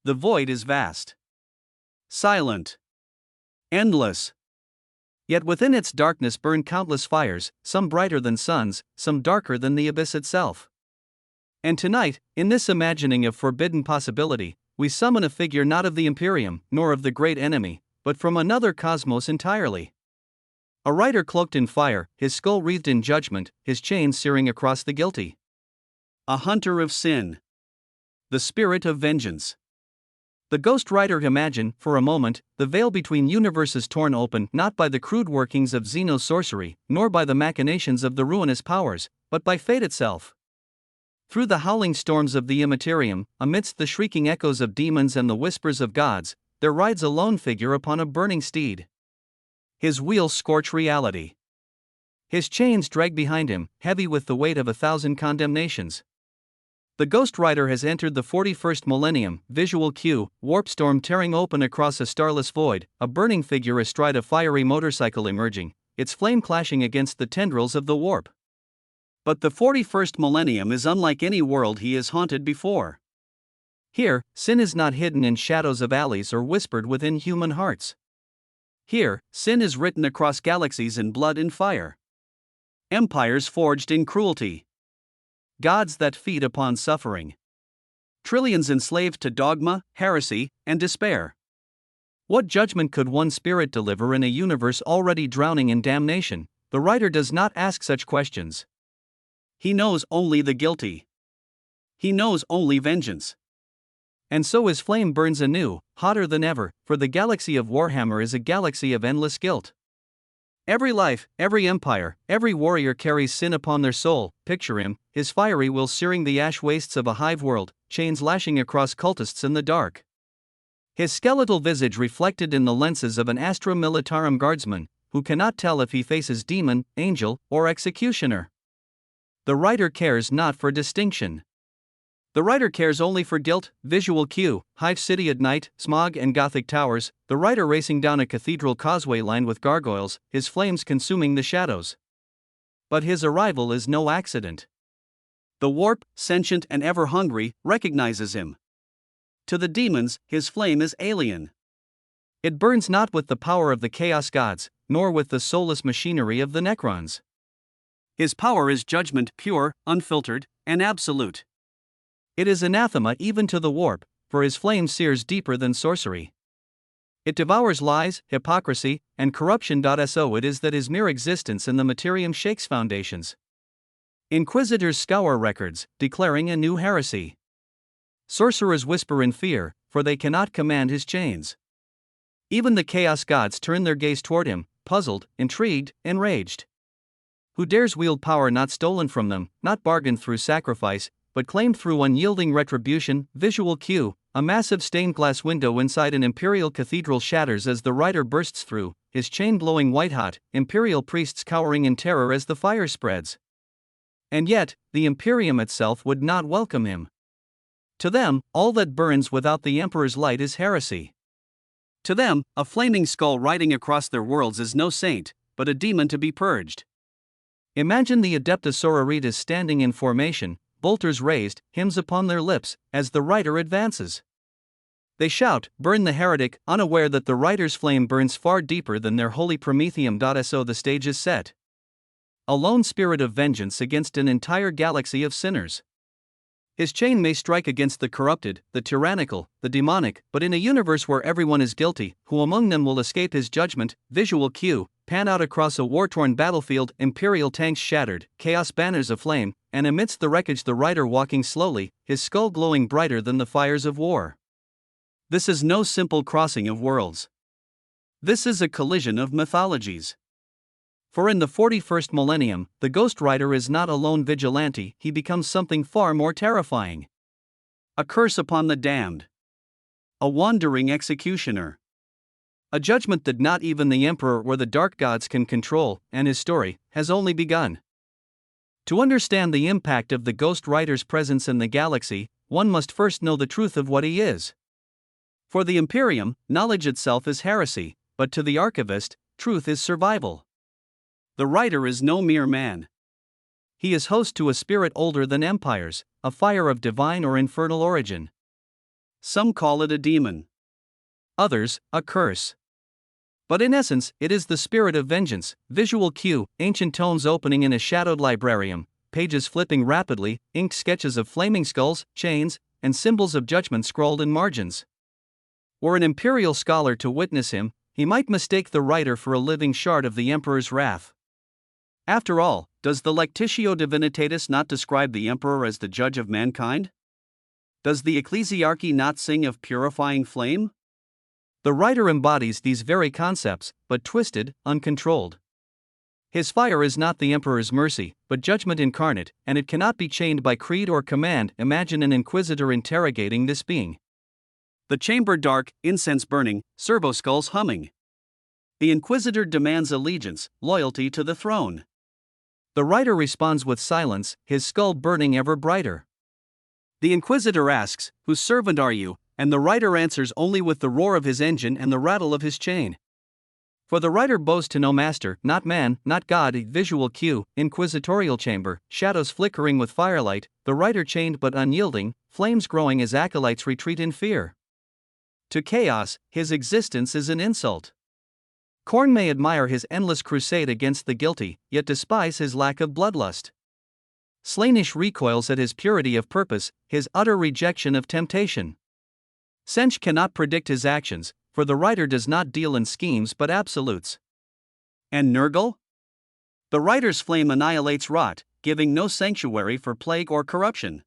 The void is vast, silent, endless. Yet within its darkness burn countless fires, some brighter than suns, some darker than the abyss itself. And tonight, in this imagining of forbidden possibility, we summon a figure not of the Imperium, nor of the great enemy, but from another cosmos entirely. A rider cloaked in fire, his skull wreathed in judgment, his chains searing across the guilty. A hunter of sin. The spirit of vengeance. The Ghost Rider. Imagine, for a moment, the veil between universes torn open not by the crude workings of Xeno sorcery, nor by the machinations of the ruinous powers, but by fate itself. Through the howling storms of the Imperium, amidst the shrieking echoes of demons and the whispers of gods, there rides a lone figure upon a burning steed. His wheels scorch reality. His chains drag behind him, heavy with the weight of 1,000 condemnations. The Ghost Rider has entered the 41st Millennium. Visual cue: warp storm tearing open across a starless void, a burning figure astride a fiery motorcycle emerging, its flame clashing against the tendrils of the warp. But the 41st Millennium is unlike any world he has haunted before. Here, sin is not hidden in shadows of alleys or whispered within human hearts. Here, sin is written across galaxies in blood and fire. Empires forged in cruelty. Gods that feed upon suffering. Trillions enslaved to dogma, heresy, and despair. What judgment could one spirit deliver in a universe already drowning in damnation? The writer does not ask such questions. He knows only the guilty. He knows only vengeance. And so his flame burns anew, hotter than ever, for the galaxy of Warhammer is a galaxy of endless guilt. Every life, every empire, every warrior carries sin upon their soul. Picture him, his fiery will searing the ash wastes of a hive world, chains lashing across cultists in the dark. His skeletal visage reflected in the lenses of an Astra Militarum guardsman, who cannot tell if he faces demon, angel, or executioner. The writer cares not for distinction. The writer cares only for guilt. Visual cue: Hive City at night, smog and Gothic towers, the writer racing down a cathedral causeway lined with gargoyles, his flames consuming the shadows. But his arrival is no accident. The warp, sentient and ever hungry, recognizes him. To the demons, his flame is alien. It burns not with the power of the chaos gods, nor with the soulless machinery of the Necrons. His power is judgment, pure, unfiltered, and absolute. It is anathema even to the warp, for his flame sears deeper than sorcery. It devours lies, hypocrisy, and corruption. So it is that his mere existence in the Imperium shakes foundations. Inquisitors scour records, declaring a new heresy. Sorcerers whisper in fear, for they cannot command his chains. Even the chaos gods turn their gaze toward him, puzzled, intrigued, enraged. Who dares wield power not stolen from them, not bargained through sacrifice, but claimed through unyielding retribution? Visual cue: a massive stained glass window inside an imperial cathedral shatters as the writer bursts through, his chain glowing white-hot, imperial priests cowering in terror as the fire spreads. And yet, the Imperium itself would not welcome him. To them, all that burns without the Emperor's light is heresy. To them, a flaming skull riding across their worlds is no saint, but a demon to be purged. Imagine the Adeptus Sororitas standing in formation, bolters raised, hymns upon their lips, as the writer advances. They shout, "Burn the heretic," unaware that the writer's flame burns far deeper than their holy Prometheum. So the stage is set. A lone spirit of vengeance against an entire galaxy of sinners. His chain may strike against the corrupted, the tyrannical, the demonic, but in a universe where everyone is guilty, who among them will escape his judgment? Visual cue: pan out across a war-torn battlefield, imperial tanks shattered, chaos banners aflame, and amidst the wreckage the rider walking slowly, his skull glowing brighter than the fires of war. This is no simple crossing of worlds. This is a collision of mythologies. For in the 41st Millennium, the Ghost Rider is not a lone vigilante, he becomes something far more terrifying. A curse upon the damned. A wandering executioner. A judgment that not even the Emperor or the Dark Gods can control, and his story has only begun. To understand the impact of the Ghost Rider's presence in the galaxy, one must first know the truth of what he is. For the Imperium, knowledge itself is heresy, but to the archivist, truth is survival. The writer is no mere man. He is host to a spirit older than empires, a fire of divine or infernal origin. Some call it a demon. Others, a curse. But in essence, it is the spirit of vengeance. Visual cue, ancient tomes opening in a shadowed librarium, pages flipping rapidly, inked sketches of flaming skulls, chains, and symbols of judgment scrawled in margins. Were an imperial scholar to witness him, he might mistake the writer for a living shard of the emperor's wrath. After all, does the Lectitio Divinitatis not describe the emperor as the judge of mankind? Does the Ecclesiarchy not sing of purifying flame? The writer embodies these very concepts, but twisted, uncontrolled. His fire is not the emperor's mercy, but judgment incarnate, and it cannot be chained by creed or command. Imagine an inquisitor interrogating this being. The chamber dark, incense burning, servo skulls humming. The inquisitor demands allegiance, loyalty to the throne. The writer responds with silence, his skull burning ever brighter. The inquisitor asks, "Whose servant are you?" and the writer answers only with the roar of his engine and the rattle of his chain. For the writer bows to no master, not man, not God. Visual cue, inquisitorial chamber, shadows flickering with firelight, the writer chained but unyielding, flames growing as acolytes retreat in fear. To chaos, his existence is an insult. Korn may admire his endless crusade against the guilty, yet despise his lack of bloodlust. Slaanesh recoils at his purity of purpose, his utter rejection of temptation. Sench cannot predict his actions, for the writer does not deal in schemes but absolutes. And Nurgle? The writer's flame annihilates rot, giving no sanctuary for plague or corruption.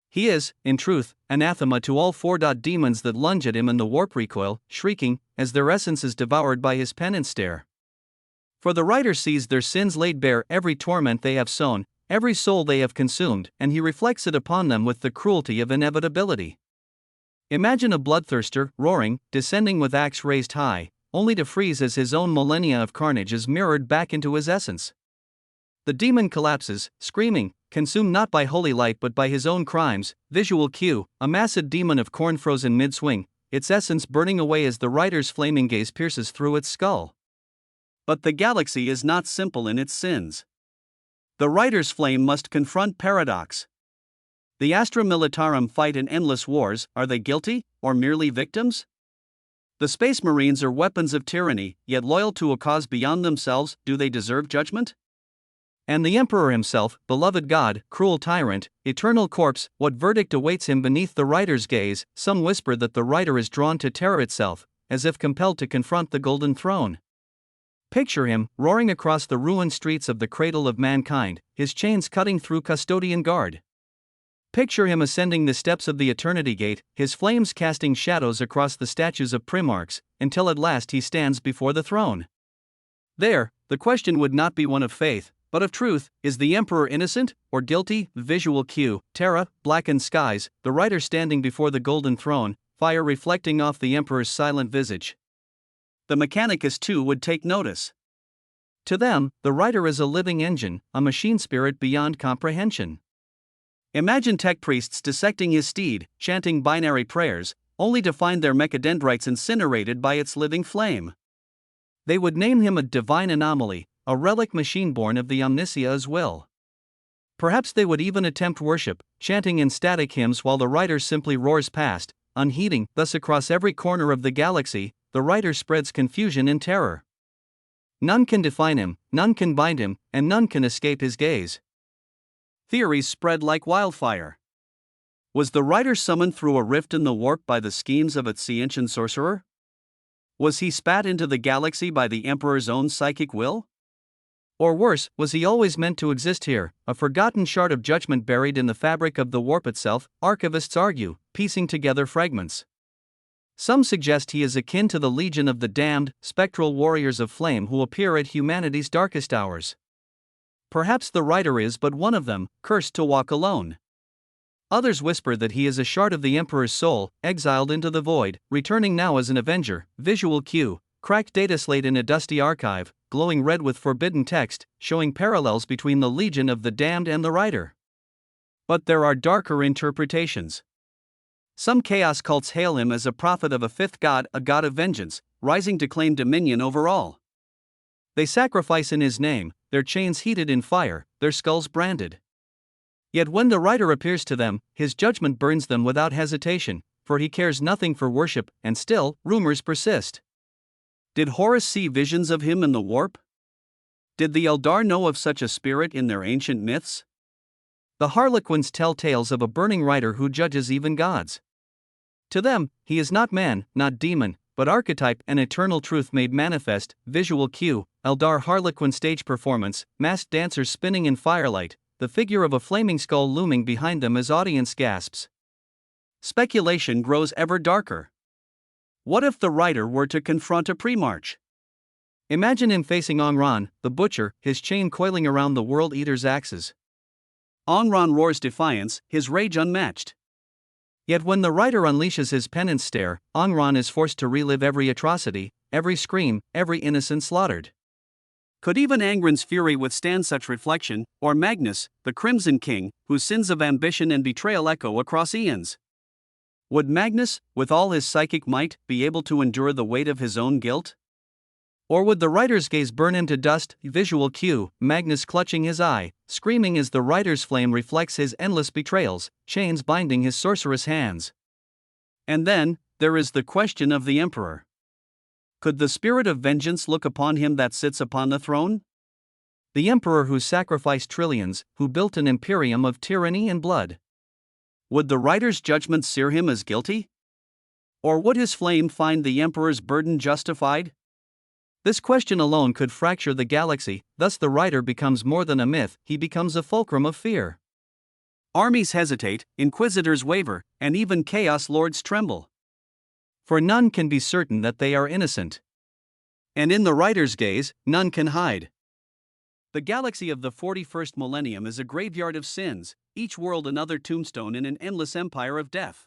He is, in truth, anathema to all four demons that lunge at him in the warp recoil, shrieking, as their essence is devoured by his penance stare. For the writer sees their sins laid bare, every torment they have sown, every soul they have consumed, and he reflects it upon them with the cruelty of inevitability. Imagine a bloodthirster, roaring, descending with axe raised high, only to freeze as his own millennia of carnage is mirrored back into his essence. The demon collapses, screaming, consumed not by holy light but by his own crimes. Visual cue, a massive demon of corn frozen mid-swing, its essence burning away as the writer's flaming gaze pierces through its skull. But the galaxy is not simple in its sins. The writer's flame must confront paradox. The Astra Militarum fight in endless wars. Are they guilty, or merely victims? The Space Marines are weapons of tyranny, yet loyal to a cause beyond themselves. Do they deserve judgment? And the Emperor himself, beloved God, cruel tyrant, eternal corpse, what verdict awaits him beneath the writer's gaze? Some whisper that the writer is drawn to terror itself, as if compelled to confront the golden throne. Picture him, roaring across the ruined streets of the cradle of mankind, his chains cutting through custodian guard. Picture him ascending the steps of the Eternity Gate, his flames casting shadows across the statues of primarchs, until at last he stands before the throne. There, the question would not be one of faith, but of truth. Is the Emperor innocent, or guilty? Visual cue, Terra, blackened skies, the writer standing before the golden throne, fire reflecting off the Emperor's silent visage. The Mechanicus too would take notice. To them, the writer is a living engine, a machine spirit beyond comprehension. Imagine tech priests dissecting his steed, chanting binary prayers, only to find their mechadendrites incinerated by its living flame. They would name him a divine anomaly, a relic machine born of the Omnissia's will. Perhaps they would even attempt worship, chanting in static hymns while the writer simply roars past, unheeding. Thus across every corner of the galaxy, the writer spreads confusion and terror. None can define him, none can bind him, and none can escape his gaze. Theories spread like wildfire. Was the writer summoned through a rift in the warp by the schemes of a Tsiantian sorcerer? Was he spat into the galaxy by the Emperor's own psychic will? Or worse, was he always meant to exist here, a forgotten shard of judgment buried in the fabric of the warp itself? Archivists argue, piecing together fragments. Some suggest he is akin to the legion of the damned, spectral warriors of flame who appear at humanity's darkest hours. Perhaps the writer is but one of them, cursed to walk alone. Others whisper that he is a shard of the Emperor's soul, exiled into the void, returning now as an avenger. Visual cue, cracked data slate in a dusty archive, glowing red with forbidden text, showing parallels between the legion of the damned and the writer. But there are darker interpretations. Some chaos cults hail him as a prophet of a fifth god, a god of vengeance, rising to claim dominion over all. They sacrifice in his name, their chains heated in fire, their skulls branded. Yet when the writer appears to them, his judgment burns them without hesitation, for he cares nothing for worship, and still, rumors persist. Did Horus see visions of him in the warp? Did the Eldar know of such a spirit in their ancient myths? The Harlequins tell tales of a burning rider who judges even gods. To them, he is not man, not demon, but archetype and eternal truth made manifest. Visual cue: Eldar Harlequin stage performance, masked dancers spinning in firelight, the figure of a flaming skull looming behind them as audience gasps. Speculation grows ever darker. What if the rider were to confront a pre-march? Imagine him facing Ongran, the butcher, his chain coiling around the World Eater's axes. Ongran roars defiance, his rage unmatched. Yet when the rider unleashes his penance stare, Ongran is forced to relive every atrocity, every scream, every innocent slaughtered. Could even Angren's fury withstand such reflection, or Magnus, the Crimson King, whose sins of ambition and betrayal echo across eons? Would Magnus, with all his psychic might, be able to endure the weight of his own guilt? Or would the writer's gaze burn him to dust? Visual cue: Magnus clutching his eye, screaming as the writer's flame reflects his endless betrayals, chains binding his sorcerous hands. And then, there is the question of the Emperor. Could the spirit of vengeance look upon him that sits upon the throne? The Emperor who sacrificed trillions, who built an imperium of tyranny and blood. Would the writer's judgment sear him as guilty? Or would his flame find the Emperor's burden justified? This question alone could fracture the galaxy, thus the writer becomes more than a myth, he becomes a fulcrum of fear. Armies hesitate, inquisitors waver, and even chaos lords tremble. For none can be certain that they are innocent. And in the writer's gaze, none can hide. The galaxy of the 41st millennium is a graveyard of sins, each world another tombstone in an endless empire of death.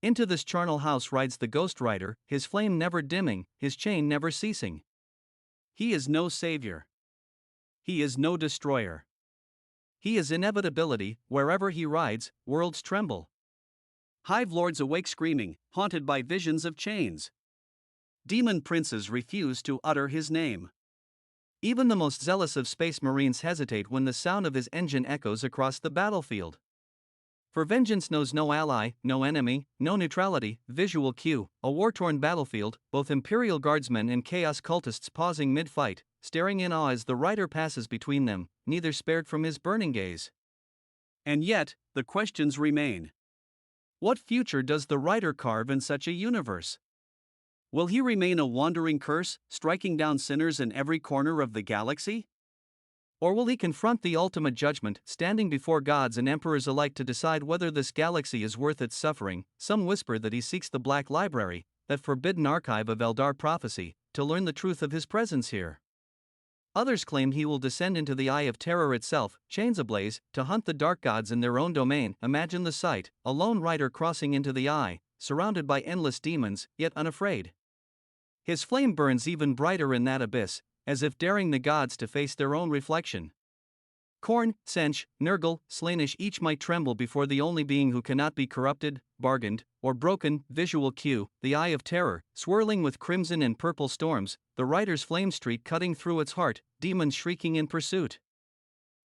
Into this charnel house rides the Ghost Rider, his flame never dimming, his chain never ceasing. He is no savior. He is no destroyer. He is inevitability. Wherever he rides, worlds tremble. Hive lords awake screaming, haunted by visions of chains. Demon princes refuse to utter his name. Even the most zealous of space marines hesitate when the sound of his engine echoes across the battlefield. For vengeance knows no ally, no enemy, no neutrality. Visual cue: a war-torn battlefield, both Imperial guardsmen and chaos cultists pausing mid-fight, staring in awe as the rider passes between them, neither spared from his burning gaze. And yet, the questions remain. What future does the writer carve in such a universe? Will he remain a wandering curse, striking down sinners in every corner of the galaxy? Or will he confront the ultimate judgment, standing before gods and emperors alike to decide whether this galaxy is worth its suffering? Some whisper that he seeks the Black Library, that forbidden archive of Eldar prophecy, to learn the truth of his presence here. Others claim he will descend into the Eye of Terror itself, chains ablaze, to hunt the dark gods in their own domain. Imagine the sight: a lone rider crossing into the Eye, surrounded by endless demons, yet unafraid. His flame burns even brighter in that abyss, as if daring the gods to face their own reflection. Korn, Sench, Nurgle, Slaanesh each might tremble before the only being who cannot be corrupted, bargained, or broken. Visual cue: the Eye of Terror, swirling with crimson and purple storms, the rider's flame streak cutting through its heart, demons shrieking in pursuit.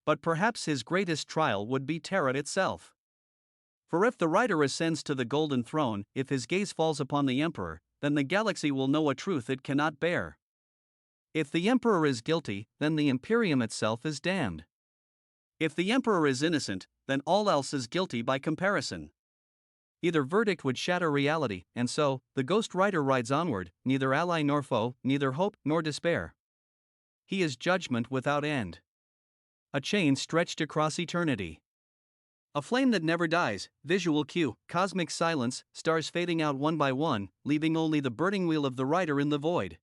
But perhaps his greatest trial would be Terra itself. For if the rider ascends to the Golden Throne, if his gaze falls upon the Emperor, then the galaxy will know a truth it cannot bear. If the Emperor is guilty, then the Imperium itself is damned. If the Emperor is innocent, then all else is guilty by comparison. Either verdict would shatter reality, and so, the Ghost Rider rides onward, neither ally nor foe, neither hope nor despair. He is judgment without end. A chain stretched across eternity. A flame that never dies. Visual cue: cosmic silence, stars fading out one by one, leaving only the burning wheel of the rider in the void.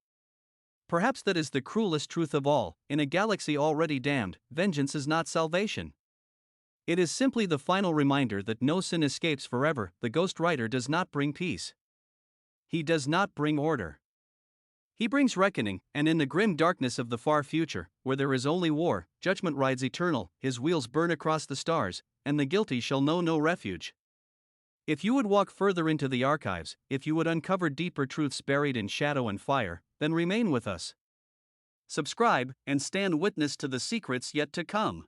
Perhaps that is the cruelest truth of all: in a galaxy already damned, vengeance is not salvation. It is simply the final reminder that no sin escapes forever. The Ghost Rider does not bring peace. He does not bring order. He brings reckoning, and in the grim darkness of the far future, where there is only war, judgment rides eternal, his wheels burn across the stars, and the guilty shall know no refuge. If you would walk further into the archives, if you would uncover deeper truths buried in shadow and fire, then remain with us. Subscribe, and stand witness to the secrets yet to come.